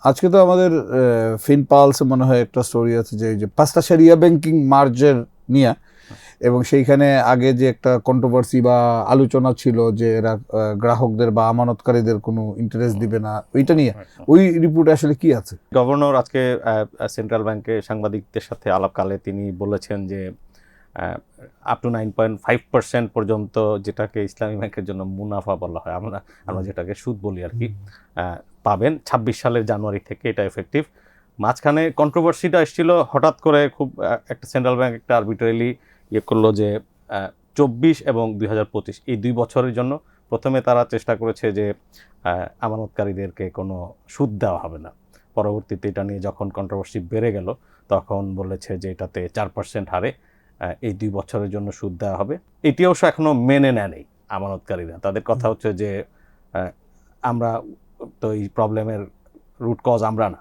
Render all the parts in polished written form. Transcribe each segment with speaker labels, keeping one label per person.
Speaker 1: আজকে তো আমাদের ফিনপালসে মনে হয় একটা স্টোরি আছে যে পাঁচটা শরিয়া ব্যাংকিং মার্জের নিয়ে, এবং সেইখানে আগে যে একটা কন্ট্রোভার্সি বা আলোচনা ছিল যে এরা গ্রাহকদের বা আমানতকারীদের কোনো ইন্টারেস্ট দিবে না, ওইটা নিয়ে ওই রিপোর্টে আসলে কি আছে?
Speaker 2: গভর্নর আজকে সেন্ট্রাল ব্যাংকে সাংবাদিকদের সাথে আলাপকালে তিনি বলেছেন যে আপ টু 9.5% পর্যন্ত, যেটাকে ইসলামী ব্যাংকের জন্য মুনাফা বলা হয়, আমরা যেটাকে সুদ বলি আর কি, পাবেন 26 সালের জানুয়ারি থেকে, এটা এফেক্টিভ। মাঝখানে কন্ট্রোভার্সিটা এসেছিল হঠাৎ করে, খুব একটা সেন্ট্রাল ব্যাংক একটা আরবিট্রারিলি করলো যে 24 এবং 2025 এই 2 বছরের জন্য প্রথমে তারা চেষ্টা করেছে যে আমানতকারীদেরকে কোনো সুদ দেওয়া হবে না। পরবর্তীতে এটা নিয়ে যখন কন্ট্রোভার্সি বেড়ে গেল তখন বলেছে যে এটাতে 4% হারে এই 2 বছরের জন্য সুদ দেওয়া হবে। এটি অবশ্য এখনো মেনে নেয়নি আমানতকারীরা। তাদের কথা হচ্ছে যে আমরা তো এই প্রবলেমের রুট কজ আমরা না।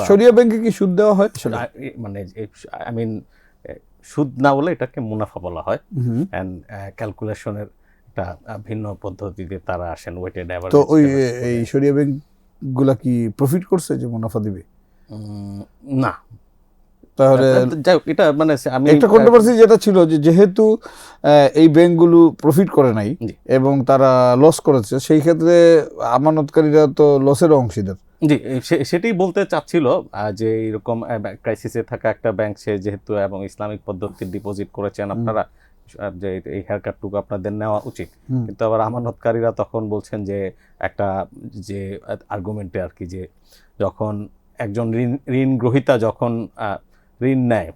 Speaker 1: শরিয়া ব্যাংকে কি সুদ দেওয়া হয়?
Speaker 2: মানে আই মিন সুদ না বলে এটাকে মুনাফা বলা হয়, অ্যান্ড ক্যালকুলেশনের একটা ভিন্ন পদ্ধতিতে তারা আসেন, ওয়েটেড অ্যাভারেজ।
Speaker 1: তো ওই এই শরিয়া ব্যাংক গুলা কি প্রফিট করছে যে মুনাফা দিবে?
Speaker 2: না,
Speaker 1: তাহলে
Speaker 2: যাই হোক, এটা মানে আমি
Speaker 1: একটা কন্ট্রোভার্সি যেটা ছিল যে যেহেতু এই ব্যাংকগুলো প্রফিট করে নাই এবং তারা লস করেছে, সেই ক্ষেত্রে আমানতকারীরা তো লসের অংশীদার।
Speaker 2: জি, সেটাই বলতে চাচ্ছিল যে এরকম ক্রাইসিসে থাকা একটা ব্যাংক, সে যেহেতু এবং ইসলামিক পদ্ধতির ডিপোজিট করেছেন আপনারা, যে এই হেয়ারকাটটুকু আপনাদের নেওয়া উচিত। কিন্তু আবার আমানতকারীরা তখন বলছেন যে একটা যে আর্গুমেন্টে আর কি, যে যখন একজন ঋণ গ্রহীতা যখন ঋণ নেয়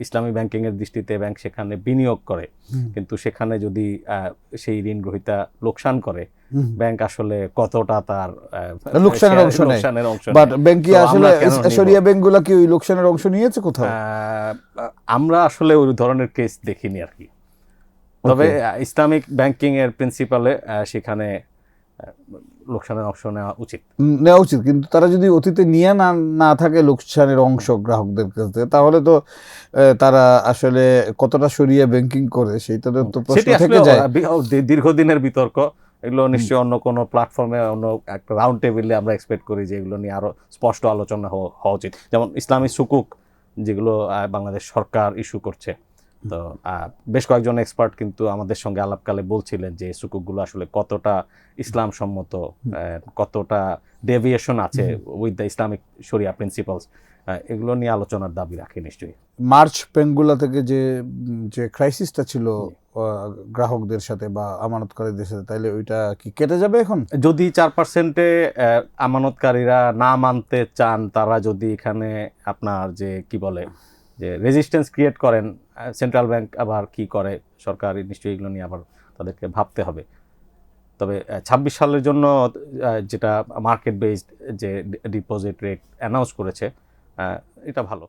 Speaker 2: ইসলামী ব্যাংকিংয়ের দৃষ্টিতে, ব্যাংক সেখানে বিনিয়োগ করে, কিন্তু সেখানে যদি সেই ঋণ গ্রহীতা লোকসান করে, ব্যাংক আসলে কতটা তার
Speaker 1: লোকসানের অংশ, বাট ব্যাংক কি আসলে শরিয়া ব্যাংকগুলো কি ওই লোকসানের অংশ নিয়েছে কোথাও?
Speaker 2: আমরা আসলে ওই ধরনের কেস দেখিনি আর কি। তবে ইসলামিক ব্যাংকিং এর প্রিন্সিপালে সেখানে লোকসানের অংশ নেওয়া উচিত,
Speaker 1: কিন্তু তারা যদি অতীতে নিয়ে না থাকে লোকসানের অংশ গ্রাহকদের কাছে, তাহলে তো তারা আসলে কতটা শরিয়া ব্যাংকিং করে সেইটা তো প্রশ্ন থেকে যায়।
Speaker 2: দীর্ঘদিনের বিতর্ক এগুলো নিশ্চয়ই অন্য কোনো প্ল্যাটফর্মে, অন্য একটা রাউন্ড টেবিলে আমরা এক্সপেক্ট করি যে এগুলো নিয়ে আরো স্পষ্ট আলোচনা হওয়া উচিত। যেমন ইসলামী সুকুক যেগুলো বাংলাদেশ সরকার ইস্যু করছে, তো বেশ কয়েকজন এক্সপার্ট কিন্তু আমাদের সঙ্গে আলাপকালে বলছিলেন যে সুকুকগুলো আসলে কতটা ইসলাম সম্মত, কতটা ডেভিয়েশন আছে উইথ দ্য ইসলামিক শরিয়া প্রিন্সিপালস, এগুলো নিয়ে আলোচনার দাবি রাখে নিশ্চয়ই।
Speaker 1: মার্চ ব্যাংকগুলা থেকে যে ক্রাইসিসটা ছিল গ্রাহকদের সাথে বা আমানতকারীদের সাথে, তাইলে ওইটা কি কেটে যাবে এখন?
Speaker 2: যদি 4%-এ আমানতকারীরা না মানতে চান, তারা যদি এখানে আপনার যে কি বলে যে রেজিস্ট্যান্স ক্রিয়েট করেন, সেন্ট্রাল ব্যাংক আবার কি করে, সরকার নিশ্চয়ই এগুলো নিয়ে আবার তাদেরকে ভাবতে হবে। তবে 26 সালের জন্য যেটা মার্কেট বেসড যে ডিপোজিট রেট অ্যানাউন্স করেছে, এটা ভালো।